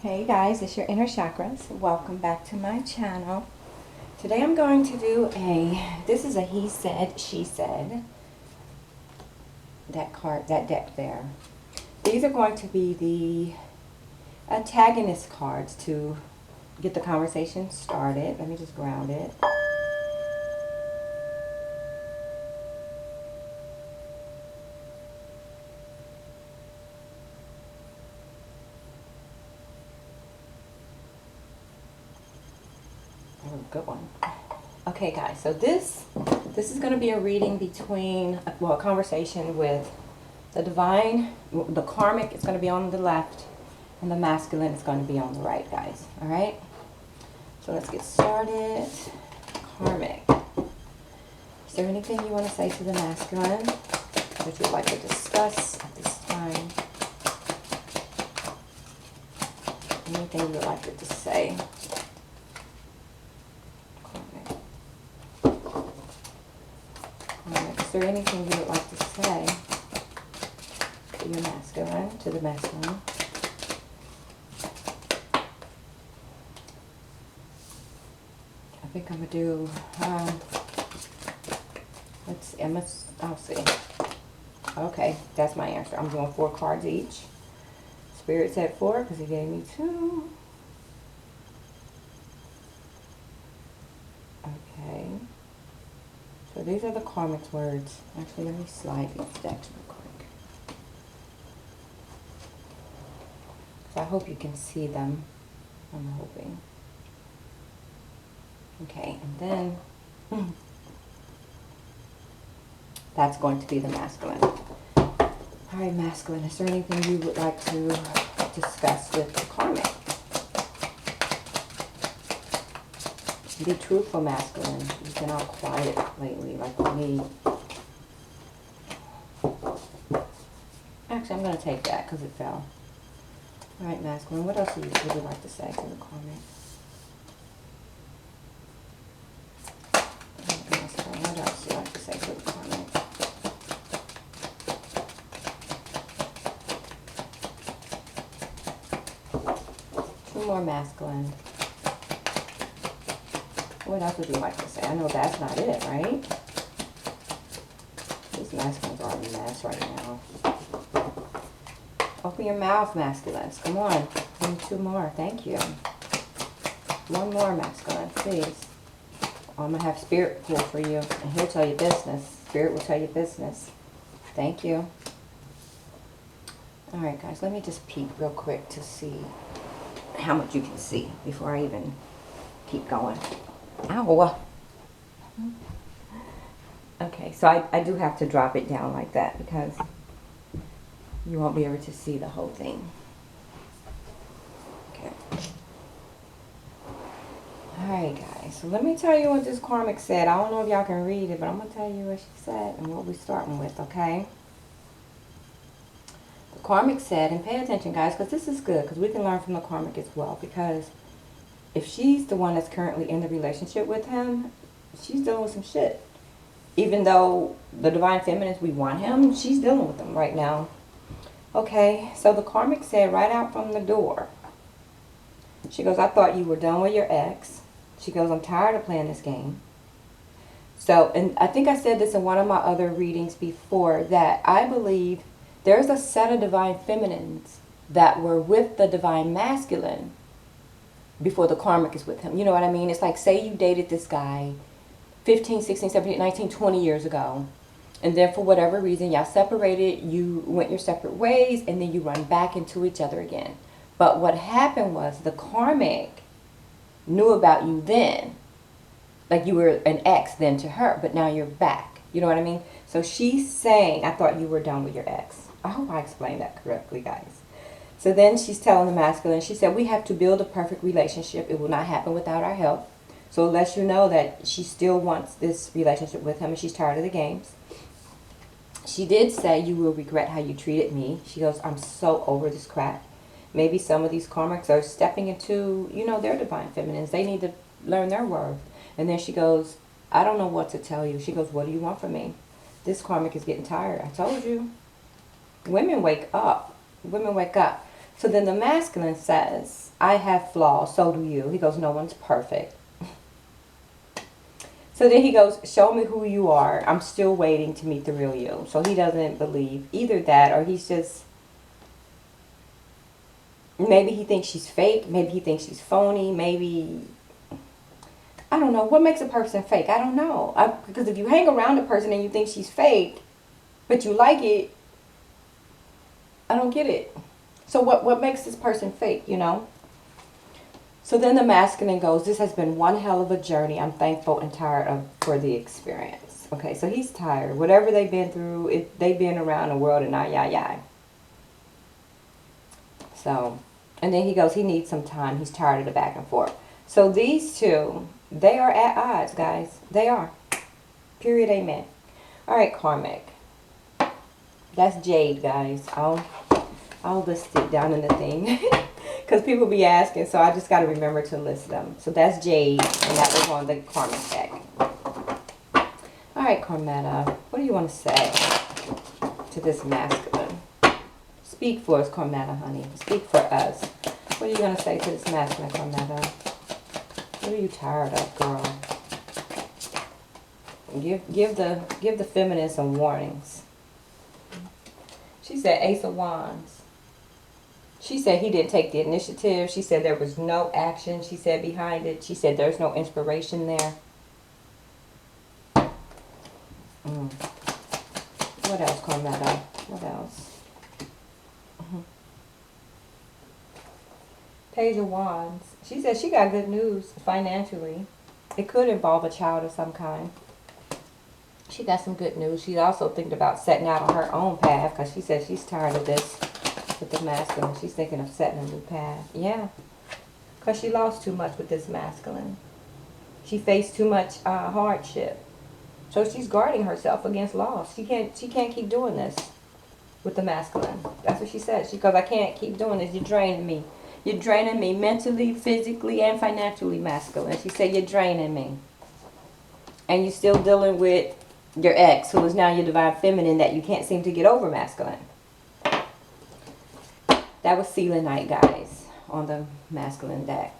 Hey guys, it's your inner chakras. Welcome back to my channel. Today I'm going to do this is a he said, she said. That card, that deck there. These are going to be the antagonist cards to get the conversation started. Let me just ground it. Good one. Okay guys, so this is going to be a reading between, well, a conversation with the divine. The karmic is going to be on the left and the masculine is going to be on the right, guys. All right, so let's get started. Karmic, is there anything you want to say to the masculine that you'd like to discuss at this time? Anything you would like to say? Is there anything you would like to say to your masculine, to the masculine? I think I'm going to do, let's see, I'll see. Okay, that's my answer. I'm doing 4 cards each. Spirit said 4 because he gave me 2. Okay. So these are the karmic words. Actually, let me slide these decks real quick. So I hope you can see them. I'm hoping. Okay, and then that's going to be the masculine. All right, masculine, is there anything you would like to discuss with the karmic? Be truthful, masculine. You've been all quiet lately, like me. Actually, I'm going to take that because it fell. All right, masculine. What else would you like to say to the karmic? What else would you like to say to the karmic? Two more masculine. What else would you like to say? I know that's not it, right? These masculines are a mess right now. Open your mouth, masculines. Come on. Give me 2 more. Thank you. 1 more, masculine, please. I'm going to have Spirit pull for you, and he'll tell you business. Spirit will tell you business. Thank you. All right, guys. Let me just peek real quick to see how much you can see before I even keep going. Ow. Okay, so I do have to drop it down like that because you won't be able to see the whole thing. Okay. Alright, guys, so let me tell you what this karmic said. I don't know if y'all can read it, but I'm going to tell you what she said and what we're starting with, okay? The karmic said, and pay attention, guys, because this is good, because we can learn from the karmic as well, because if she's the one that's currently in the relationship with him, she's dealing with some shit. Even though the divine feminines, we want him, she's dealing with them right now. Okay, so the karmic said right out from the door. She goes, I thought you were done with your ex. She goes, I'm tired of playing this game. So, and I think I said this in one of my other readings before, that I believe there's a set of divine feminines that were with the divine masculine before the karmic is with him. You know what I mean? It's like, say you dated this guy 15, 16, 17, 19, 20 years ago. And then for whatever reason, y'all separated, you went your separate ways, and then you run back into each other again. But what happened was the karmic knew about you then. Like you were an ex then to her, but now you're back. You know what I mean? So she's saying, I thought you were done with your ex. I hope I explained that correctly, guys. So then she's telling the masculine, she said, we have to build a perfect relationship. It will not happen without our help. So it lets you know that she still wants this relationship with him and she's tired of the games. She did say, you will regret how you treated me. She goes, I'm so over this crap. Maybe some of these karmics are stepping into, you know, their divine feminines. They need to learn their worth. And then she goes, I don't know what to tell you. She goes, what do you want from me? This karmic is getting tired. I told you. Women wake up. Women wake up. So then the masculine says, I have flaws, so do you. He goes, no one's perfect. So then he goes, show me who you are. I'm still waiting to meet the real you. So he doesn't believe either that, or he's just, maybe he thinks she's fake. Maybe he thinks she's phony. Maybe, I don't know. What makes a person fake? I don't know. Because if you hang around a person and you think she's fake, but you like it, I don't get it. So what makes this person fake, you know? So then the masculine goes, this has been one hell of a journey. I'm thankful and tired for the experience. Okay, so he's tired. Whatever they've been through, they've been around the world and yah. So, and then he goes, he needs some time. He's tired of the back and forth. So these two, they are at odds, guys. They are. Period, amen. All right, Karmic. That's Jade, guys. I'll list it down in the thing. Because people be asking, so I just got to remember to list them. So that's Jade, and that was on the Karmic deck. All right, Carmetta, what do you want to say to this masculine? Speak for us, Carmetta, honey. Speak for us. What are you going to say to this masculine, Carmetta? What are you tired of, girl? Give the feminine some warnings. She said Ace of Wands. She said he didn't take the initiative. She said there was no action, she said, behind it. She said there's no inspiration there. What else, Carmetta? What else? Page of Wands. She said she got good news financially. It could involve a child of some kind. She got some good news. She's also thinking about setting out on her own path, because she said she's tired of this with the masculine. She's thinking of setting a new path. Yeah. Because she lost too much with this masculine. She faced too much hardship. So she's guarding herself against loss. She can't keep doing this with the masculine. That's what she said. She goes, I can't keep doing this. You're draining me. You're draining me mentally, physically, and financially, masculine. She said, you're draining me. And you're still dealing with your ex, who is now your divine feminine, that you can't seem to get over, masculine. That was Selenite, guys, on the masculine deck.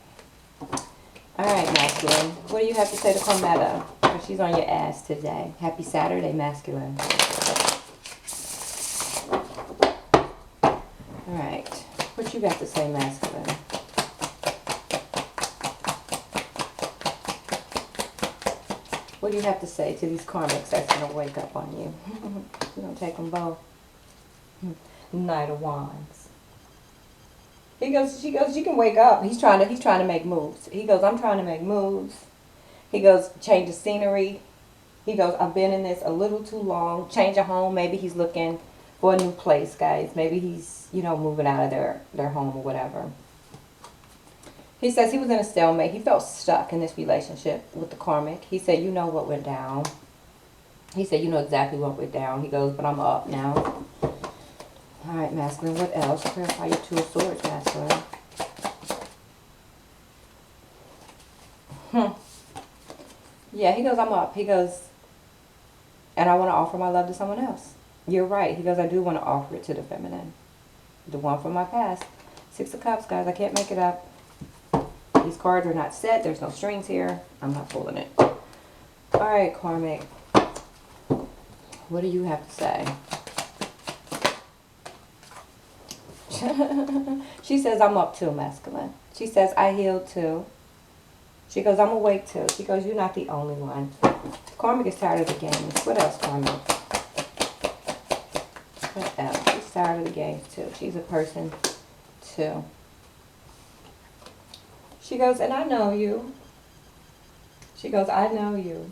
All right, masculine. What do you have to say to Carmetta? Because she's on your ass today. Happy Saturday, masculine. All right. What you got to say, masculine? What do you have to say to these karmics that's going to wake up on you? You're going to take them both. Knight of Wands. He goes, she goes, you can wake up. He's trying to make moves. He goes, I'm trying to make moves. He goes, change the scenery. He goes, I've been in this a little too long. Change a home. Maybe he's looking for a new place, guys. Maybe he's, you know, moving out of their home or whatever. He says he was in a stalemate. He felt stuck in this relationship with the karmic. He said, you know what went down. He said, you know exactly what went down. He goes, but I'm up now. All right, masculine. What else? Clarify your Two of Swords, masculine. Yeah, he goes, I'm up. He goes, and I want to offer my love to someone else. You're right. He goes, I do want to offer it to the feminine. The one from my past. Six of Cups, guys. I can't make it up. These cards are not set. There's no strings here. I'm not pulling it. All right, Karmic. What do you have to say? She says, I'm up too, masculine. She says, I healed too. She goes, I'm awake too. She goes, you're not the only one. Karmic is tired of the games. What else, Karmic? What else? She's tired of the games too. She's a person too. She goes, and I know you. She goes, I know you.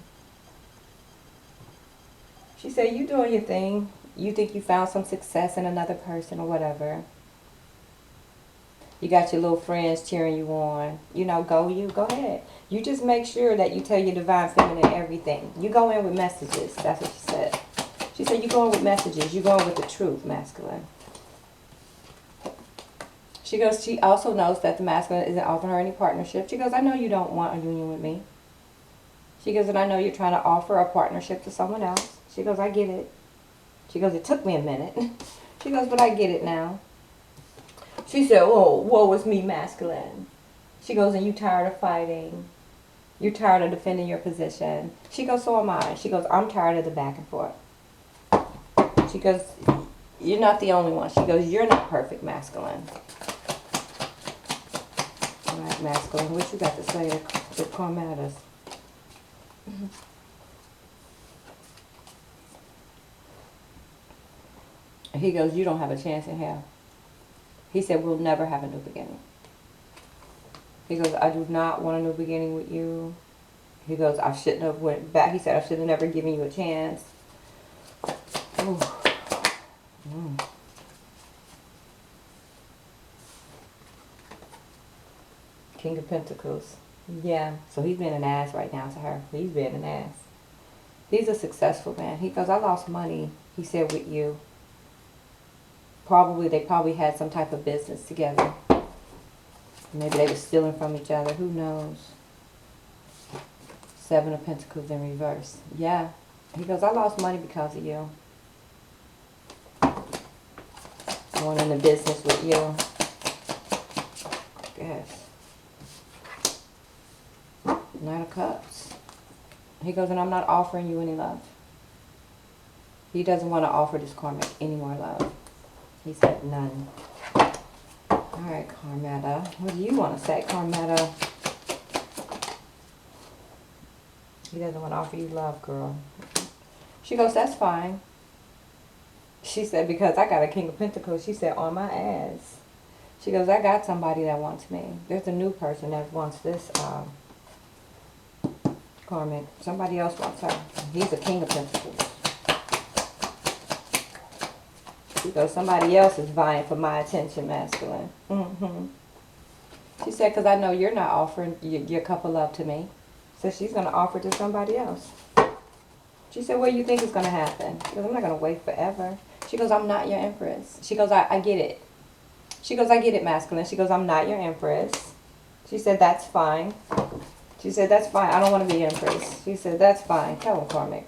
She said, you doing your thing. You think you found some success in another person or whatever. You got your little friends cheering you on. You know, go ahead. You just make sure that you tell your divine feminine everything. You go in with messages. That's what she said. She said, you go in with messages. You go in with the truth, masculine. She goes, she also knows that the masculine isn't offering her any partnership. She goes, I know you don't want a union with me. She goes, and I know you're trying to offer a partnership to someone else. She goes, I get it. She goes, it took me a minute. She goes, but I get it now. She said, oh, woe is me, masculine. She goes, and you tired of fighting. You're tired of defending your position. She goes, so am I. She goes, I'm tired of the back and forth. She goes, you're not the only one. She goes, you're not perfect, masculine. All right, masculine, what you got to say to calm matters? He goes, you don't have a chance in hell. He said, we'll never have a new beginning. He goes, I do not want a new beginning with you. He goes, I shouldn't have went back. He said, I should have never given you a chance. Ooh. Mm. King of Pentacles. Yeah, so he's being an ass right now to her. He's being an ass. He's a successful man. He goes, I lost money, he said, with you. They probably had some type of business together. Maybe they were stealing from each other. Who knows? Seven of Pentacles in reverse. Yeah. He goes, I lost money because of you. Going into business with you. Yes. Nine of Cups. He goes, and I'm not offering you any love. He doesn't want to offer this karmic any more love. He said none. Alright, Karmata. What do you want to say, Karmata? He doesn't want to offer you love, girl. She goes, that's fine. She said, because I got a King of Pentacles. She said, on my ass. She goes, I got somebody that wants me. There's a new person that wants this karmic. Somebody else wants her. He's a King of Pentacles. She goes, somebody else is vying for my attention, masculine. She said, because I know you're not offering your cup of love to me. So she's going to offer to somebody else. She said, what do you think is going to happen? She goes, I'm not going to wait forever. She goes, I'm not your empress. She goes, I get it. She goes, I get it, masculine. She goes, I'm not your empress. She said, that's fine. She said, that's fine. I don't want to be empress. She said, that's fine. Tell him, Karmic.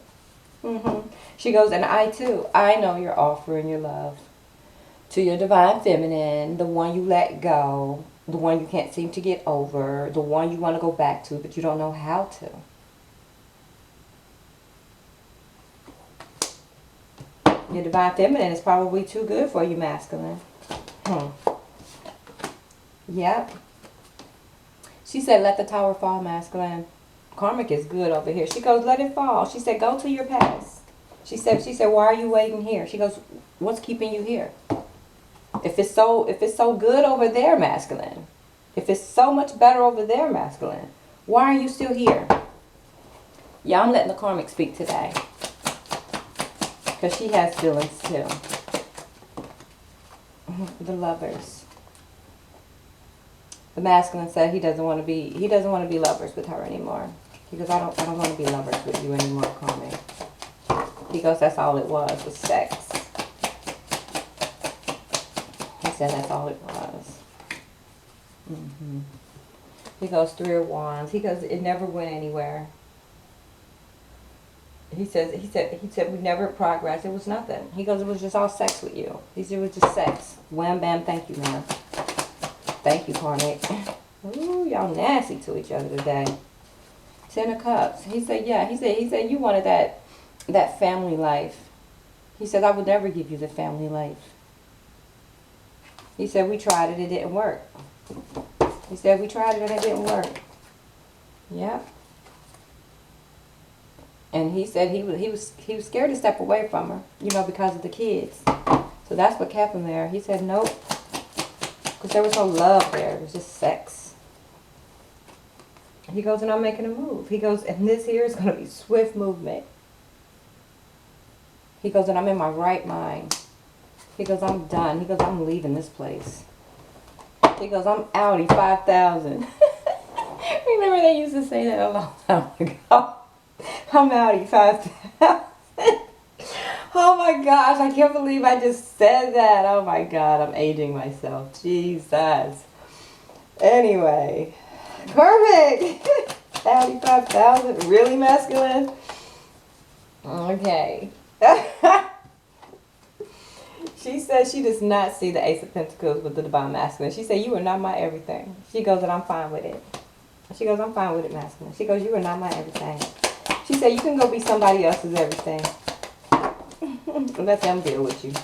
She goes, and I too, I know you're offering your love to your divine feminine, the one you let go, the one you can't seem to get over, the one you want to go back to, but you don't know how to. Your divine feminine is probably too good for you, masculine. Yep. She said, let the tower fall, masculine. Karmic is good over here. She goes, let it fall. She said, go to your past. She said, why are you waiting here? She goes, what's keeping you here? If it's so good over there, masculine. If it's so much better over there, masculine, why are you still here? Yeah, I'm letting the Karmic speak today. Because she has feelings too. The Lovers. The masculine said he doesn't want to be lovers with her anymore. He goes, I don't want to be lovers with you anymore, Karmic. He goes, that's all it was sex. He said that's all it was. He goes, Three of Wands. He goes, it never went anywhere. He said we never progressed. It was nothing. He goes, it was just all sex with you. He said it was just sex. Wham bam, thank you, man. Thank you, Karmic. Ooh, y'all nasty to each other today. Ten of Cups. He said, yeah. He said you wanted that family life. He said, I would never give you the family life. He said, we tried it. It didn't work. He said, we tried it and it didn't work. Yep. And he said he was scared to step away from her, you know, because of the kids. So that's what kept him there. He said, nope. Because there was no love there. It was just sex. He goes, and I'm making a move. He goes, and this here is going to be swift movement. He goes, and I'm in my right mind. He goes, I'm done. He goes, I'm leaving this place. He goes, I'm outie 5,000. Remember they used to say that a long time ago. I'm outie 5,000. Oh my gosh, I can't believe I just said that. Oh my God, I'm aging myself. Jesus. Anyway, Karmic. Outie 5,000. Really, masculine? Okay. She says she does not see the Ace of Pentacles with the Divine Masculine. She said, you are not my everything. She goes, and I'm fine with it. She goes, I'm fine with it, masculine. She goes, you are not my everything. She said, you can go be somebody else's everything. Let them deal with you.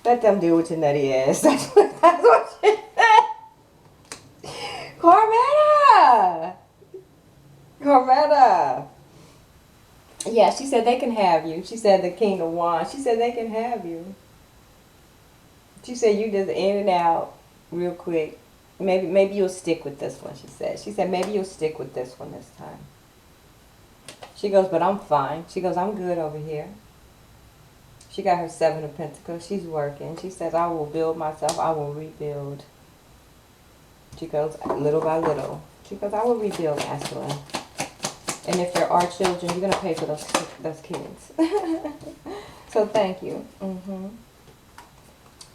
Let them deal with your nutty ass. That's what she said. Carmetta! Carmetta! Yeah, she said they can have you. She said the King of Wands. She said they can have you. She said you just in and out real quick. Maybe you'll stick with this one, she said. She said maybe you'll stick with this one this time. She goes, but I'm fine. She goes, I'm good over here. She got her 7 of Pentacles. She's working. She says, I will build myself. I will rebuild. She goes, little by little. She goes, I will rebuild, masculine. And if there are children, you're going to pay for those kids. So thank you.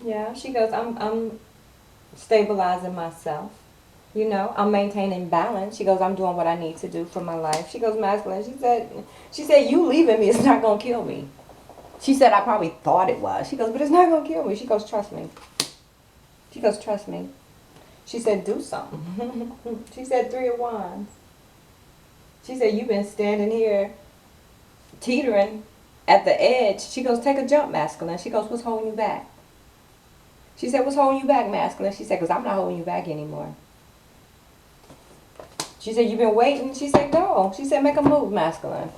Yeah, she goes, I'm stabilizing myself. You know, I'm maintaining balance. She goes, I'm doing what I need to do for my life. She goes, masculine. She said, you leaving me is not going to kill me. She said, I probably thought it was. She goes, but it's not going to kill me. She goes, trust me. She goes, trust me. She said, do something. She said, 3 of Wands. She said, you've been standing here teetering at the edge. She goes, take a jump, masculine. She goes, what's holding you back? She said, what's holding you back, masculine? She said, because I'm not holding you back anymore. She said, you've been waiting? She said, go. She said, make a move, masculine.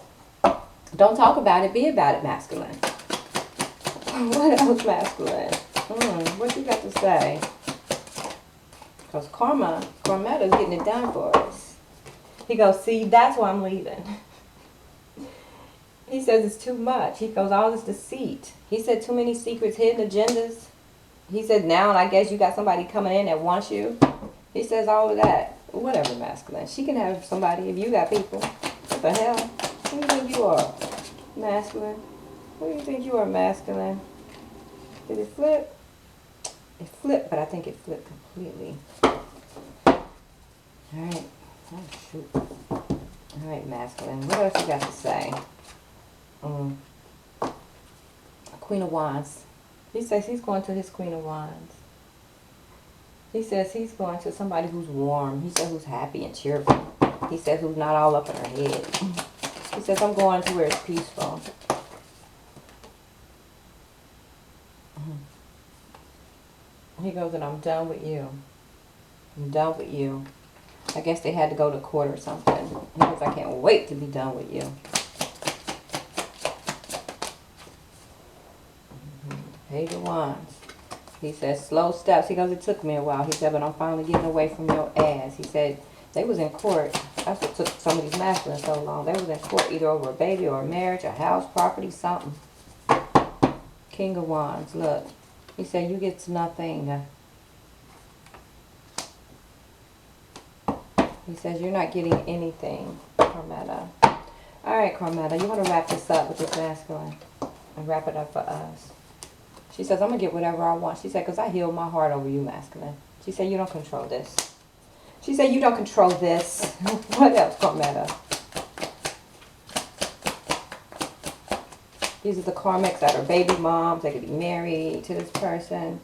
Don't talk about it, be about it, masculine. What else, masculine? What you got to say? Because Carmetta's getting it done for us. He goes, see, that's why I'm leaving. He says it's too much. He goes, all this deceit. He said, too many secrets, hidden agendas. He said, now I guess you got somebody coming in that wants you. He says all of that. Whatever, masculine. She can have somebody if you got people. What the hell? Who do you think you are, masculine? Who do you think you are, masculine? Did it flip? It flipped, but I think it flipped completely. Alright. Oh, shoot. Alright, masculine. What else you got to say? Queen of Wands. He says he's going to his Queen of Wands. He says he's going to somebody who's warm. He says who's happy and cheerful. He says who's not all up in her head. He says, I'm going to where it's peaceful. He goes, and I'm done with you. I'm done with you. I guess they had to go to court or something. He goes, I can't wait to be done with you. Page of Wands. He says, slow steps. He goes, it took me a while. He said, but I'm finally getting away from your ass. He said, they was in court. That's what took some of these masculines so long. They was in court either over a baby or a marriage, a house, property, something. King of Wands, look. He said, you get nothing. He says, you're not getting anything, Carmetta. All right, Carmetta, you want to wrap this up with this masculine and wrap it up for us. She says, I'm going to get whatever I want. She said, because I healed my heart over you, masculine. She said, you don't control this. She said, you don't control this. What else, Carmetta? These are the karmics that are baby moms. They could be married to this person.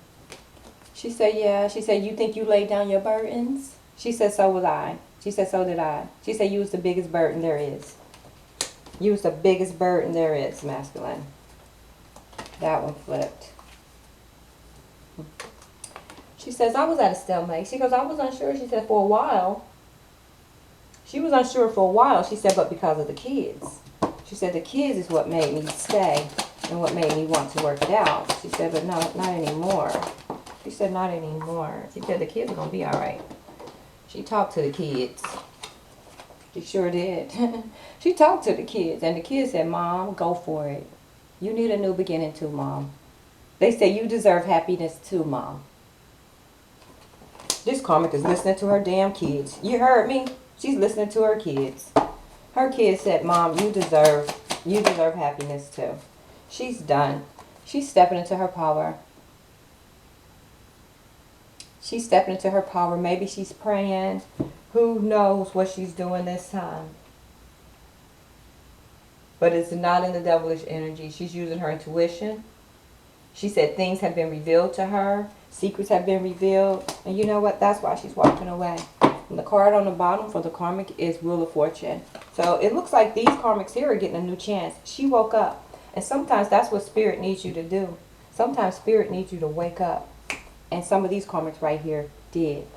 She said, yeah. She said, you think you laid down your burdens? She said, so was I. She said, so did I. She said, you was the biggest burden there is. You was the biggest burden there is, masculine. That one flipped. She says, I was at a stalemate. She goes, I was unsure. She said, for a while. She was unsure for a while. She said, but because of the kids. She said, the kids is what made me stay and what made me want to work it out. She said, but not anymore. She said, not anymore. She said, the kids are going to be all right. She talked to the kids. She sure did. She talked to the kids, and the kids said, Mom, go for it. You need a new beginning too, Mom. They say you deserve happiness too, Mom. This karmic is listening to her damn kids. You heard me? She's listening to her kids. Her kids said, Mom, you deserve happiness too. She's done. She's stepping into her power. She's stepping into her power. Maybe she's praying. Who knows what she's doing this time? But it's not in the devilish energy. She's using her intuition. She said things have been revealed to her. Secrets have been revealed. And you know what? That's why she's walking away. And the card on the bottom for the karmic is Wheel of Fortune. So it looks like these karmics here are getting a new chance. She woke up. And sometimes that's what spirit needs you to do. Sometimes spirit needs you to wake up. And some of these karmics right here did.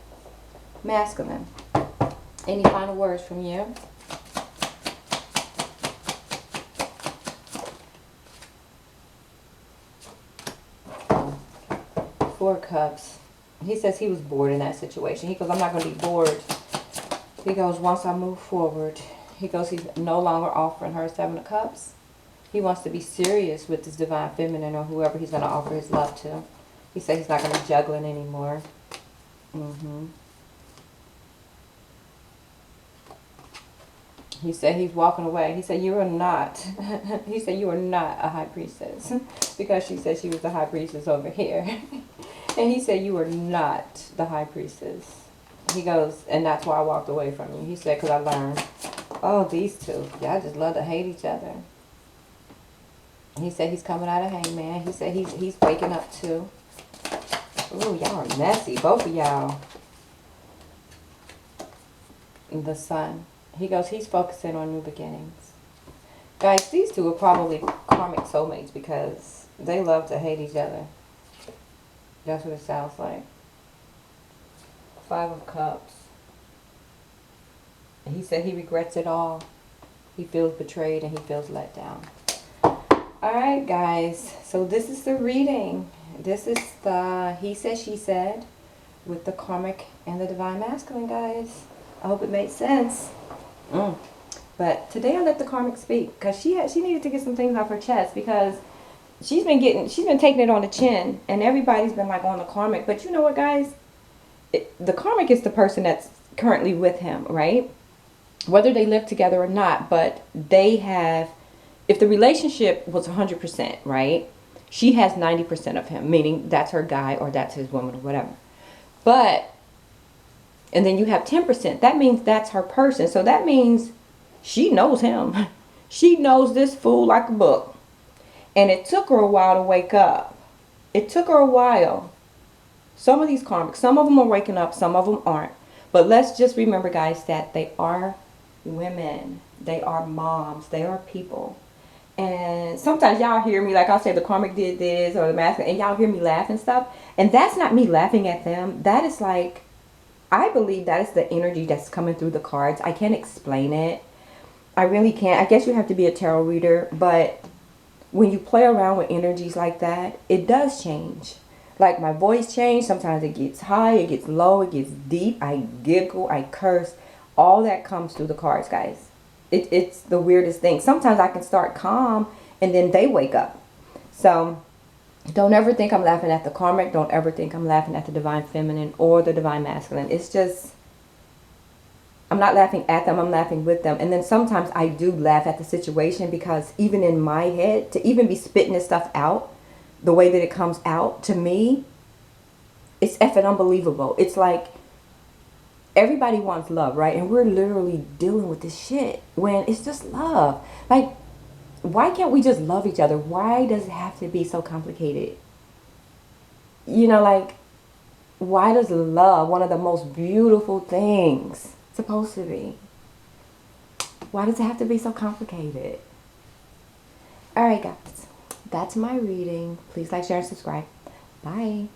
Masculine. Any final words from you? Four Cups. He says he was bored in that situation. He goes, I'm not going to be bored. He goes, once I move forward. He goes, he's no longer offering her Seven of Cups. He wants to be serious with this divine feminine or whoever he's going to offer his love to. He said he's not going to be juggling anymore. He said he's walking away. He said, you are not. He said, you are not a high priestess. Because she said she was the high priestess over here. And he said, you are not the high priestess. He goes, and that's why I walked away from you. He said, because I learned, oh, these two, y'all just love to hate each other. He said he's coming out of Hangman. He said he's waking up too. Ooh, y'all are messy, both of y'all. The Sun. He goes, he's focusing on new beginnings. Guys, these two are probably karmic soulmates because they love to hate each other. That's what it sounds like. Five of Cups. And he said he regrets it all. He feels betrayed and he feels let down. Alright, guys. So this is the reading. This is the he said, she said with the karmic and the divine masculine, guys. I hope it made sense. But today I let the karmic speak because she needed to get some things off her chest because she's been taking it on the chin and everybody's been like on the karmic. But you know what, guys? The karmic is the person that's currently with him, right? Whether they live together or not, but they have, if the relationship was 100%, right? She has 90% of him, meaning that's her guy or that's his woman or whatever. But, and then you have 10%. That means that's her person. So that means she knows him. She knows this fool like a book. And it took her a while to wake up. It took her a while. Some of these karmics, some of them are waking up, some of them aren't. But let's just remember, guys, that they are women. They are moms. They are people. And sometimes y'all hear me, like I'll say the karmic did this or the masculine, and y'all hear me laugh and stuff. And that's not me laughing at them. That is like, I believe that is the energy that's coming through the cards. I can't explain it. I really can't. I guess you have to be a tarot reader. But when you play around with energies like that, it does change. Like my voice changed. Sometimes it gets high, it gets low, it gets deep. I giggle, I curse. All that comes through the cards, guys. It's the weirdest thing. Sometimes I can start calm and then they wake up. So don't ever think I'm laughing at the karmic. Don't ever think I'm laughing at the divine feminine or the divine masculine. It's just, I'm not laughing at them. I'm laughing with them. And then sometimes I do laugh at the situation because even in my head, to even be spitting this stuff out, the way that it comes out, to me, it's effing unbelievable. It's like, everybody wants love, right? And we're literally dealing with this shit when it's just love. Like, why can't we just love each other? Why does it have to be so complicated? You know, like, why does love, one of the most beautiful things, supposed to be? Why does it have to be so complicated? All right, guys. That's my reading. Please like, share, and subscribe. Bye.